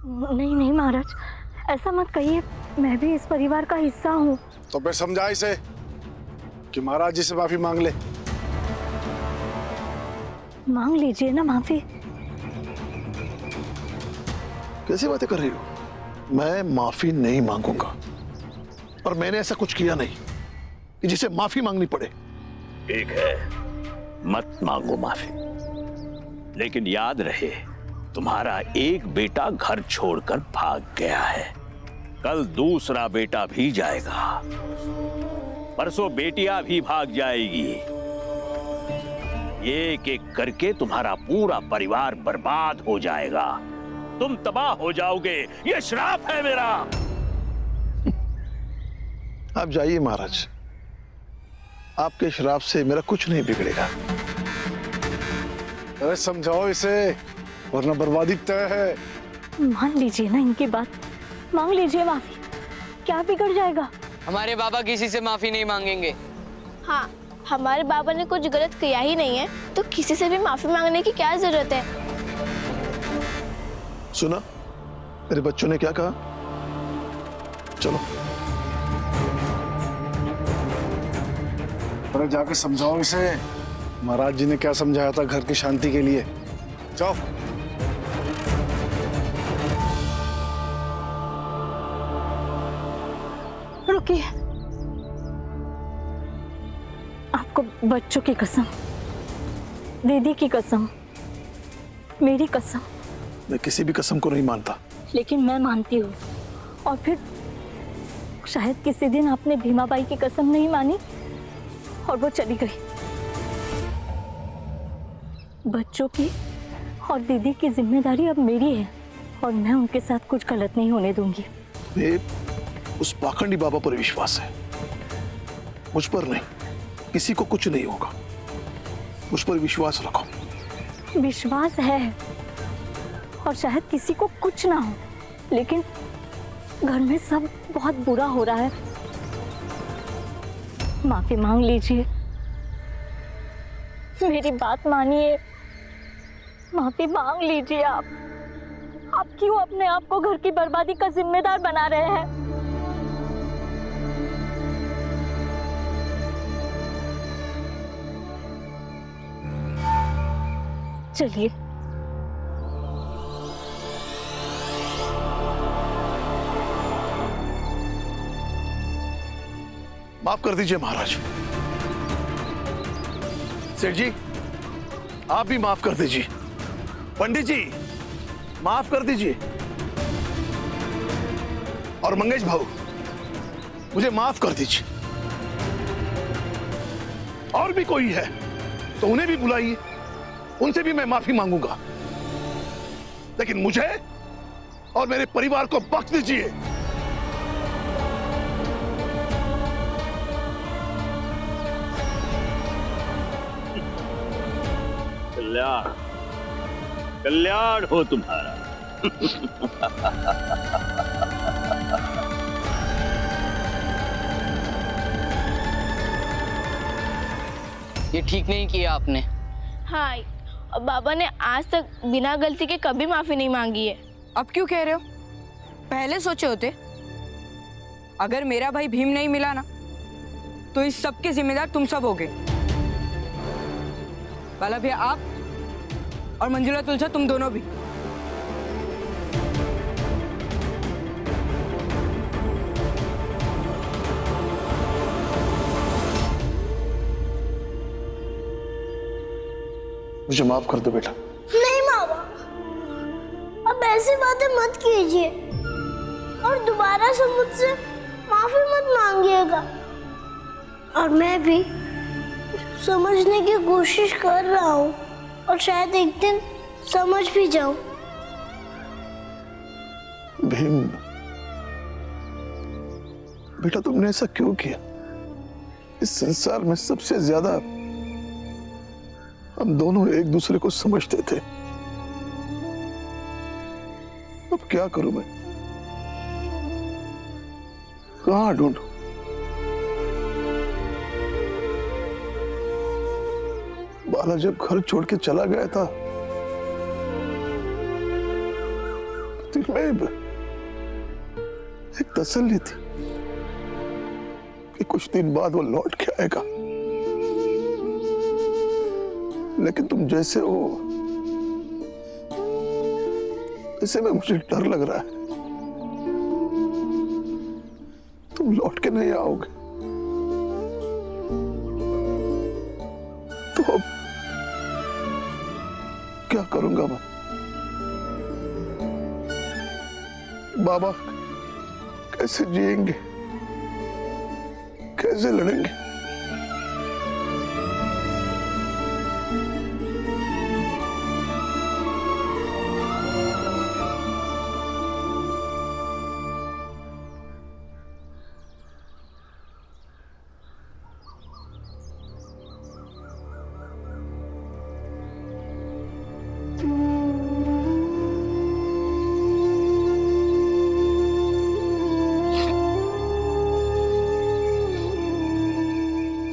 नहीं नहीं महाराज, ऐसा मत कहिए, मैं भी इस परिवार का हिस्सा हूँ। तो फिर समझा इसे कि महाराज जी से माफी मांग ले। मांग लीजिए ना माफी। कैसी बातें कर रही हो? मैं माफी नहीं मांगूंगा, और मैंने ऐसा कुछ किया नहीं कि जिसे माफी मांगनी पड़े। ठीक है, मत मांगो माफी, लेकिन याद रहे तुम्हारा एक बेटा घर छोड़कर भाग गया है, कल दूसरा बेटा भी जाएगा, परसों बेटियां भी भाग जाएगी। एक एक करके तुम्हारा पूरा परिवार बर्बाद हो जाएगा, तुम तबाह हो जाओगे, ये श्राप है मेरा। आप जाइए महाराज, आपके श्राप से मेरा कुछ नहीं बिगड़ेगा। अरे समझाओ इसे, वरना बर्बादी तय है। मान लीजिए ना इनकी बात, मांग लीजिए माफी, क्या बिगड़ जाएगा? हमारे बाबा किसी से माफी नहीं मांगेंगे। हाँ, हमारे बाबा ने कुछ गलत किया ही नहीं है, तो किसी से भी माफी मांगने की क्या जरूरत है। सुना मेरे बच्चों ने क्या कहा? चलो अरे जाके समझाओ इसे, महाराज जी ने क्या समझाया था घर की शांति के लिए। जाओ। रुकिए, आपको बच्चों की कसम, दीदी की कसम, मेरी कसम। मैं किसी भी कसम को नहीं मानता। लेकिन मैं मानती हूँ। और फिर शायद किसी दिन आपने भीमाबाई की कसम नहीं मानी और वो चली गई। बच्चों की और दीदी की जिम्मेदारी अब मेरी है, और मैं उनके साथ कुछ गलत नहीं होने दूंगी। उस पाखंडी बाबा पर विश्वास है, मुझ पर नहीं। किसी को कुछ नहीं होगा, मुझ पर विश्वास रखो। विश्वास है, और शायद किसी को कुछ ना हो, लेकिन घर में सब बहुत बुरा हो रहा है। माफी मांग लीजिए, मेरी बात मानिए, माफी मांग लीजिए। आप क्यों अपने आप को घर की बर्बादी का जिम्मेदार बना रहे हैं? चलिए। माफ कर दीजिए महाराज। सेठ जी, आप भी माफ कर दीजिए। पंडित जी, माफ कर दीजिए। और मंगेश भाऊ, मुझे माफ कर दीजिए। और भी कोई है तो उन्हें भी बुलाइए, उनसे भी मैं माफी मांगूंगा, लेकिन मुझे और मेरे परिवार को बख्श दीजिए। कल्याण कल्याण हो तुम्हारा। ये ठीक नहीं किया आपने। हाँ, और बाबा ने आज तक बिना गलती के कभी माफी नहीं मांगी है। अब क्यों कह रहे हो? पहले सोचे होते। अगर मेरा भाई भीम नहीं मिला ना, तो इस सब के जिम्मेदार तुम सब होगे। बाला भैया आप और मंजुला तुलसा, तुम दोनों भी। मुझे माफ कर दो बेटा। नहीं मामा, अब ऐसी बातें मत कीजिए और दोबारा से मुझसे माफी मत मांगिएगा। और मैं भी समझने की कोशिश कर रहा हूँ, और शायद एक दिन समझ भी जाऊं। भीम बेटा, तुमने ऐसा क्यों किया? इस संसार में सबसे ज्यादा हम दोनों एक दूसरे को समझते थे। अब क्या करूं मैं? कहां ढूंढूं? बाला जब घर छोड़ के चला गया था दिल में एक तसल्ली थी कि कुछ दिन बाद वो लौट के आएगा, लेकिन तुम जैसे हो ऐसे में मुझे डर लग रहा है तुम लौट के नहीं आओगे। तो अब क्या करूंगा मैं? बाबा कैसे जिएंगे, कैसे लड़ेंगे?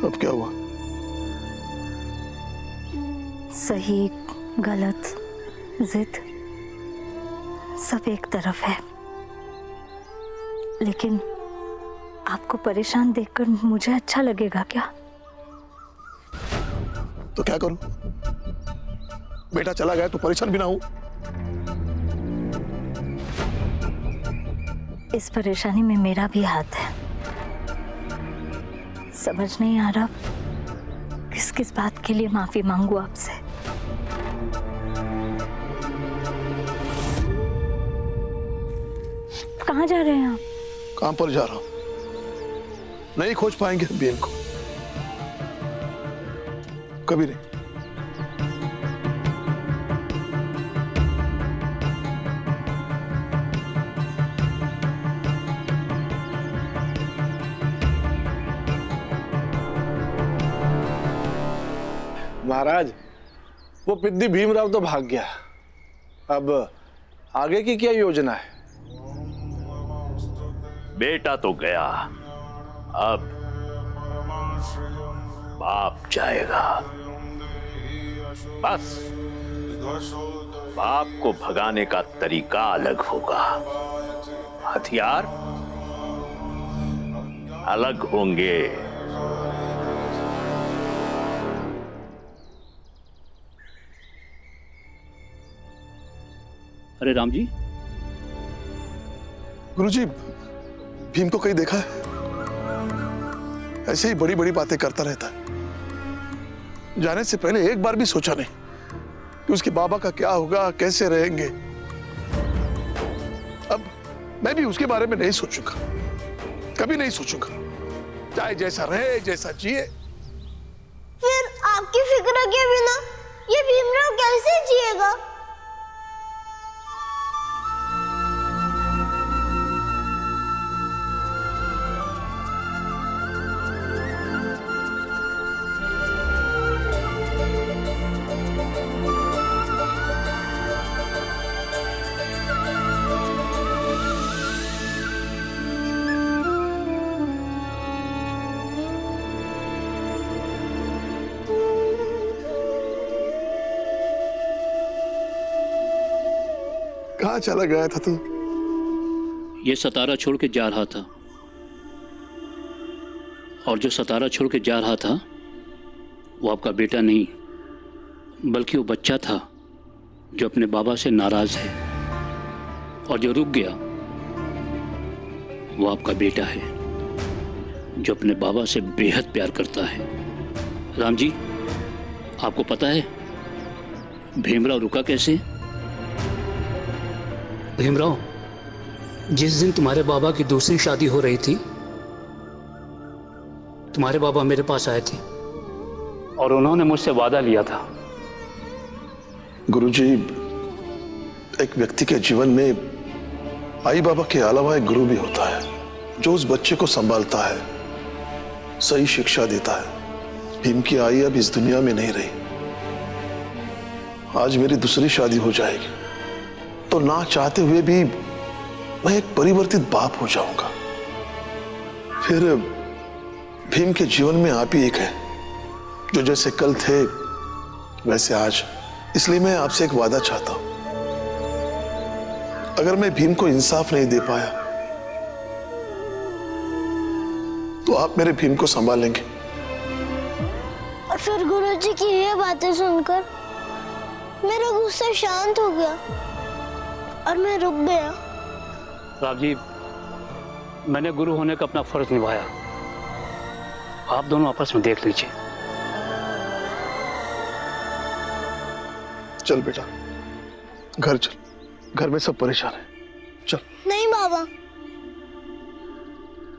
अब क्या हुआ? सही गलत जिद सब एक तरफ है, लेकिन आपको परेशान देखकर मुझे अच्छा लगेगा क्या? तो क्या करूं? बेटा चला गया तो परेशान भी ना हूं। इस परेशानी में मेरा भी हाथ है। समझ नहीं आ रहा किस किस बात के लिए माफी मांगू आपसे। कहाँ जा रहे हैं आप? काम पर जा रहा हूं। नहीं खोज पाएंगे भीम को, कभी नहीं। महाराज, वो पिद्दी भीमराव तो भाग गया, अब आगे की क्या योजना है? बेटा तो गया, अब बाप जाएगा। बस बाप को भगाने का तरीका अलग होगा, हथियार अलग होंगे। अरे राम जी, गुरुजी, भीम को कहीं देखा है? ऐसे ही बड़ी बड़ी बातें करता रहता है। जाने से पहले एक बार भी सोचा नहीं कि उसके बाबा का क्या होगा, कैसे रहेंगे। अब मैं भी उसके बारे में नहीं सोचूंगा, कभी नहीं सोचूंगा, चाहे जैसा रहे, जैसा जिए। फिर आपकी फिक्र के बिना ये भीमराव कैसे जिएगा? कहाँ चला गया था तू? ये सतारा छोड़ के जा रहा था, और जो सतारा छोड़ के जा रहा था वो आपका बेटा नहीं, बल्कि वो बच्चा था जो अपने बाबा से नाराज है, और जो रुक गया वो आपका बेटा है जो अपने बाबा से बेहद प्यार करता है। राम जी, आपको पता है भीमराव रुका कैसे? भीमराव, जिस दिन तुम्हारे बाबा की दूसरी शादी हो रही थी, तुम्हारे बाबा मेरे पास आए थे और उन्होंने मुझसे वादा लिया था। गुरुजी, एक व्यक्ति के जीवन में आई बाबा के अलावा एक गुरु भी होता है जो उस बच्चे को संभालता है, सही शिक्षा देता है। भीम की आई अब इस दुनिया में नहीं रही। आज मेरी दूसरी शादी हो जाएगी तो ना चाहते हुए भी मैं एक परिवर्तित बाप हो जाऊंगा। फिर भीम के जीवन में आप ही एक है जो जैसे कल थे वैसे आज। इसलिए मैं आपसे एक वादा चाहता हूं अगर मैं भीम को इंसाफ नहीं दे पाया तो आप मेरे भीम को संभालेंगे। और फिर गुरुजी की ये बातें सुनकर मेरा गुस्सा शांत हो गया और मैं रुक गया। राव जी, मैंने गुरु होने का अपना फर्ज निभाया, आप दोनों आपस में देख लीजिए। चल बेटा, घर चल, घर में सब परेशान है, चल। नहीं बाबा,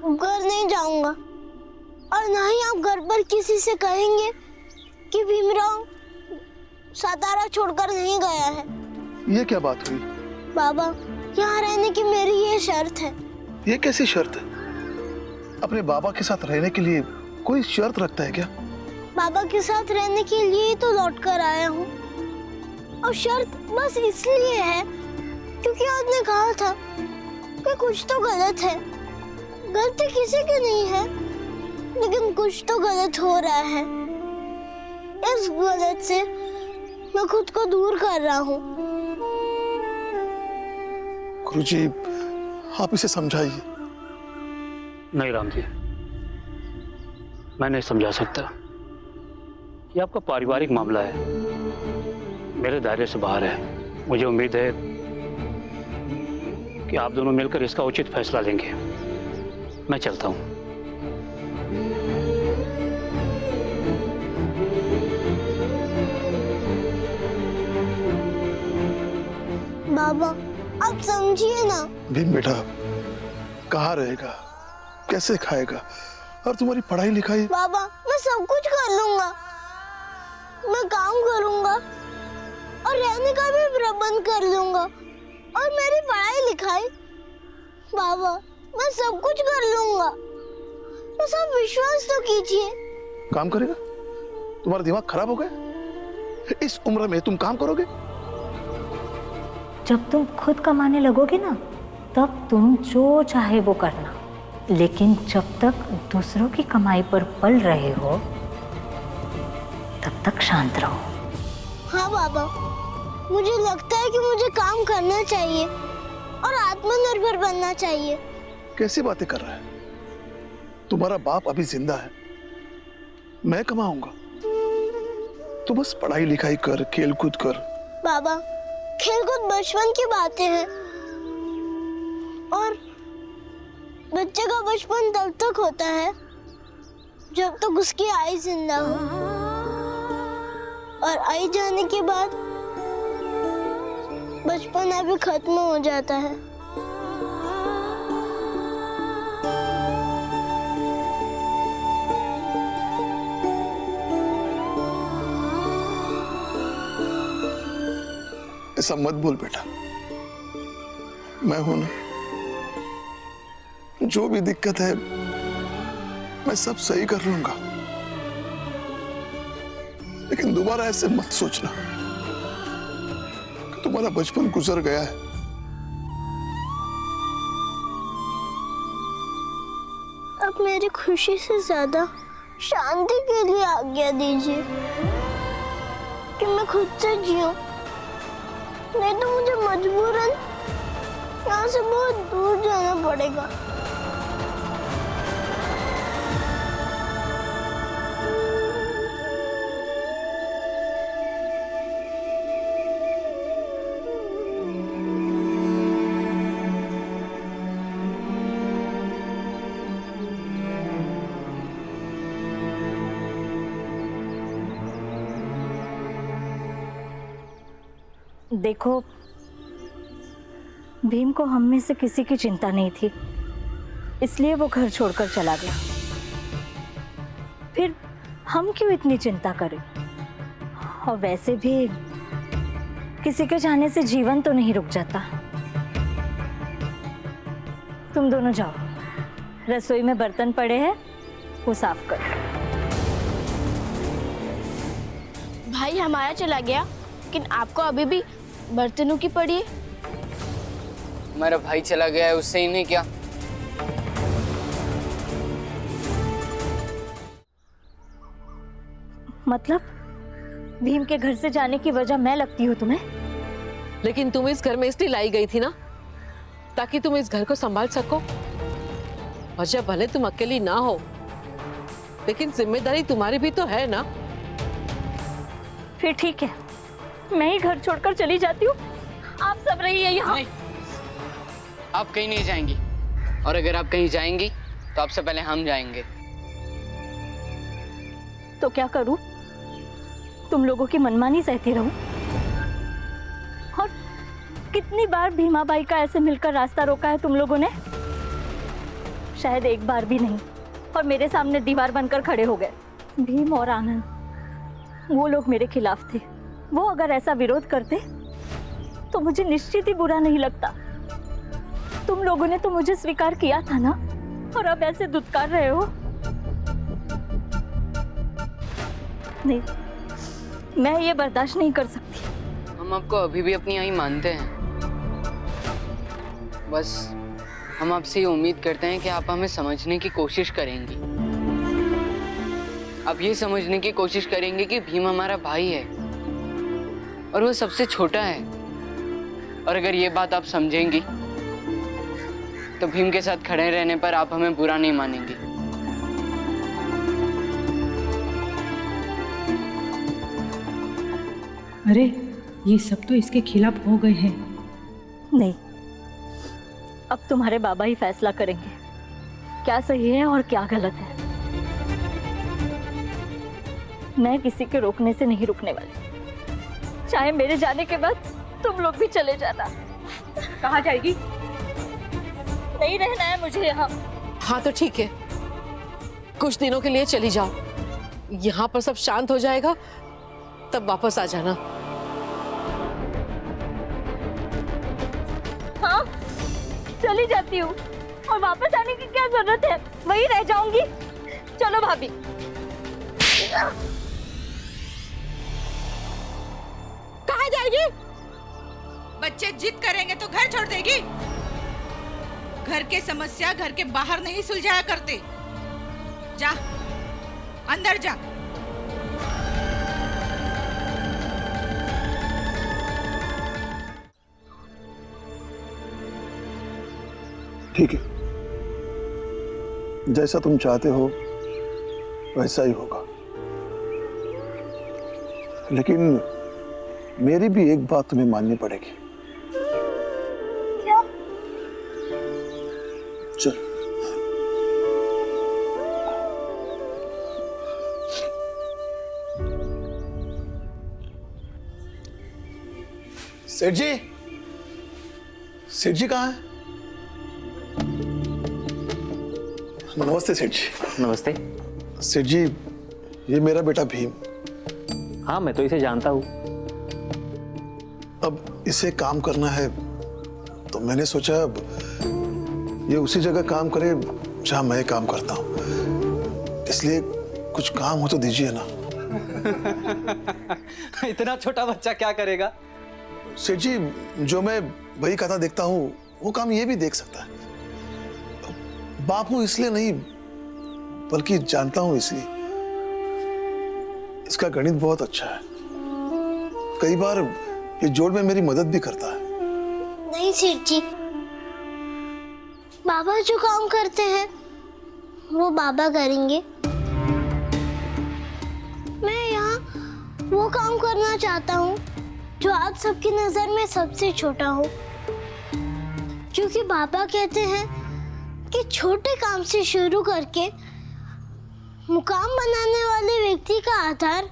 घर नहीं जाऊंगा और ना ही आप घर पर किसी से कहेंगे कि भीमराव सातारा छोड़कर नहीं गया है। ये क्या बात हुई? बाबा, यहाँ रहने की मेरी ये शर्त है। ये कैसी शर्त है? अपने बाबा के साथ रहने के लिए कोई शर्त रखता है क्या? बाबा के साथ रहने के लिए ही तो लौट कर आया हूँ, और शर्त बस इसलिए है क्योंकि आपने कहा था कि कुछ तो गलत है। गलती किसी की नहीं है, लेकिन कुछ तो गलत हो रहा है। इस गलत से मैं खुद को दूर कर रहा हूँ। गुरुजी, आप इसे समझाइए। नहीं राम जी, मैं नहीं समझा सकता। ये आपका पारिवारिक मामला है, मेरे दायरे से बाहर है। मुझे उम्मीद है कि आप दोनों मिलकर इसका उचित फैसला लेंगे। मैं चलता हूँ। बाबा, आप समझिए ना। भीम बेटा, कहाँ रहेगा, कैसे खाएगा, और तुम्हारी पढ़ाई लिखाई? बाबा, मैं सब कुछ कर लूंगा। मैं काम करूंगा और रहने का भी प्रबंध कर लूंगा, और मेरी पढ़ाई लिखाई। बाबा, मैं सब कुछ कर लूंगा, बस आप विश्वास तो कीजिए। काम करेगा? तुम्हारा दिमाग खराब हो गया? इस उम्र में तुम काम करोगे? जब तुम खुद कमाने लगोगे ना, तब तुम जो चाहे वो करना, लेकिन जब तक दूसरों की कमाई पर पल रहे हो तब तक शांत रहो। हाँ बाबा, मुझे लगता है कि मुझे काम करना चाहिए और आत्मनिर्भर बनना चाहिए। कैसी बातें कर रहा है? तुम्हारा बाप अभी जिंदा है, मैं कमाऊंगा। तो बस पढ़ाई लिखाई कर, खेल कूद कर। बाबा, खेलकूद बचपन की बातें हैं, और बच्चे का बचपन तब तक होता है जब तक उसकी आई जिंदा हो, और आई जाने के बाद बचपना भी खत्म हो जाता है। ऐसा मत बोल बेटा, मैं हूं ना, जो भी दिक्कत है मैं सब सही कर लूंगा। लेकिन दोबारा ऐसे मत सोचना कि तुम्हारा बचपन गुजर गया है। अब मेरी खुशी से ज्यादा शांति के लिए आज्ञा दीजिए कि मैं खुद से जीऊं, नहीं तो मुझे मजबूरन यहाँ से बहुत दूर जाना पड़ेगा। देखो, भीम को हम में से किसी की चिंता नहीं थी, इसलिए वो घर छोड़कर चला गया। फिर हम क्यों इतनी चिंता करें? और वैसे भी किसी के जाने से जीवन तो नहीं रुक जाता। तुम दोनों जाओ, रसोई में बर्तन पड़े हैं, वो साफ करो। भाई हमारा चला गया, लेकिन आपको अभी भी बर्तनों की पड़ी है। हमारा भाई चला गया है, उससे इन्हें क्या? मतलब भीम के घर से जाने की वजह मैं लगती हूँ तुम्हें? लेकिन तुम इस घर में इसलिए लाई गई थी ना ताकि तुम इस घर को संभाल सको। वजह भले तुम अकेली ना हो, लेकिन जिम्मेदारी तुम्हारी भी तो है ना। फिर ठीक है, मैं ही घर छोड़कर चली जाती हूँ, आप सब रहिए यहाँ। नहीं, आप कहीं नहीं जाएंगी, और अगर आप कहीं जाएंगी तो आपसे पहले हम जाएंगे। तो क्या करूं? तुम लोगों की मनमानी सहती रहूं? और कितनी बार भीमाबाई का ऐसे मिलकर रास्ता रोका है तुम लोगों ने? शायद एक बार भी नहीं, और मेरे सामने दीवार बनकर खड़े हो गए। भीम और आनंद, वो लोग मेरे खिलाफ थे। वो अगर ऐसा विरोध करते तो मुझे निश्चित ही बुरा नहीं लगता। तुम लोगों ने तो मुझे स्वीकार किया था ना, और अब ऐसे दुत्कार रहे हो। नहीं, मैं ये बर्दाश्त नहीं कर सकती। हम आपको अभी भी अपनी आई मानते हैं, बस हम आपसे ये उम्मीद करते हैं कि आप हमें समझने की कोशिश करेंगी। आप ये समझने की कोशिश करेंगे कि भीम हमारा भाई है और वो सबसे छोटा है, और अगर ये बात आप समझेंगी तो भीम के साथ खड़े रहने पर आप हमें बुरा नहीं मानेंगी। अरे ये सब तो इसके खिलाफ हो गए हैं। नहीं, अब तुम्हारे बाबा ही फैसला करेंगे क्या सही है और क्या गलत है। मैं किसी के रोकने से नहीं रुकने वाली, चाहे मेरे जाने के बाद तुम लोग भी चले जाना। कहाँ जाएगी? नहीं रहना है मुझे यहाँ। हाँ तो ठीक है, कुछ दिनों के लिए चली जाओ, यहाँ पर सब शांत हो जाएगा तब वापस आ जाना। हाँ, चली जाती हूँ, और वापस आने की क्या जरूरत है, वहीं रह जाऊंगी। चलो भाभी। कहाँ जाएगी? बच्चे जिद करेंगे तो घर छोड़ देगी? घर के समस्या घर के बाहर नहीं सुलझाया करते। जा, अंदर जा। ठीक है, जैसा तुम चाहते हो वैसा ही होगा, लेकिन मेरी भी एक बात तुम्हें माननी पड़ेगी। क्या? चल। सेठ जी, सेठ जी कहाँ है? नमस्ते सेठ जी। नमस्ते। सेठ जी, ये मेरा बेटा भीम। हाँ, मैं तो इसे जानता हूँ। अब इसे काम करना है तो मैंने सोचा अब ये उसी जगह काम करे जहां मैं काम करता हूँ, इसलिए कुछ काम हो तो दीजिए ना। इतना छोटा बच्चा क्या करेगा? सेठ जी, जो मैं बही कथा देखता हूँ वो काम ये भी देख सकता है। बाप हूं इसलिए नहीं, बल्कि जानता हूं इसलिए। इसका गणित बहुत अच्छा है, कई बार ये जोड़ में मेरी मदद भी करता है। नहीं सेठ जी, बाबा जो काम करते हैं वो बाबा करेंगे। मैं यहाँ वो काम करना चाहता हूँ जो आज सबकी नजर में सबसे छोटा हो, क्योंकि बाबा कहते हैं कि छोटे काम से शुरू करके मुकाम बनाने वाले व्यक्ति का आधार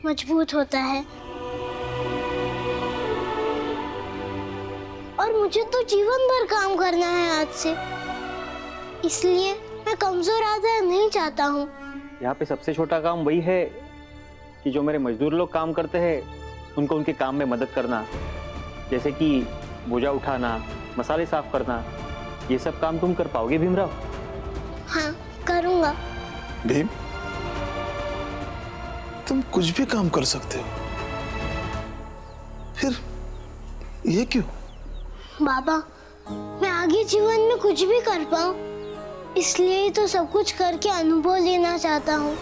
मजबूत होता है। और मुझे तो जीवन भर काम करना है आज से, इसलिए मैं कमजोर आधार नहीं चाहता हूँ। यहाँ पे सबसे छोटा काम वही है कि जो मेरे मजदूर लोग काम करते हैं उनको उनके काम में मदद करना, जैसे कि बोझा उठाना, मसाले साफ करना। ये सब काम तुम कर पाओगे भीमराव? हाँ, करूँगा। भीम, तुम कुछ भी काम कर सकते हो, फिर ये क्यों? बाबा, मैं आगे जीवन में कुछ भी कर पाऊँ, इसलिए ही तो सब कुछ करके अनुभव लेना चाहता हूँ।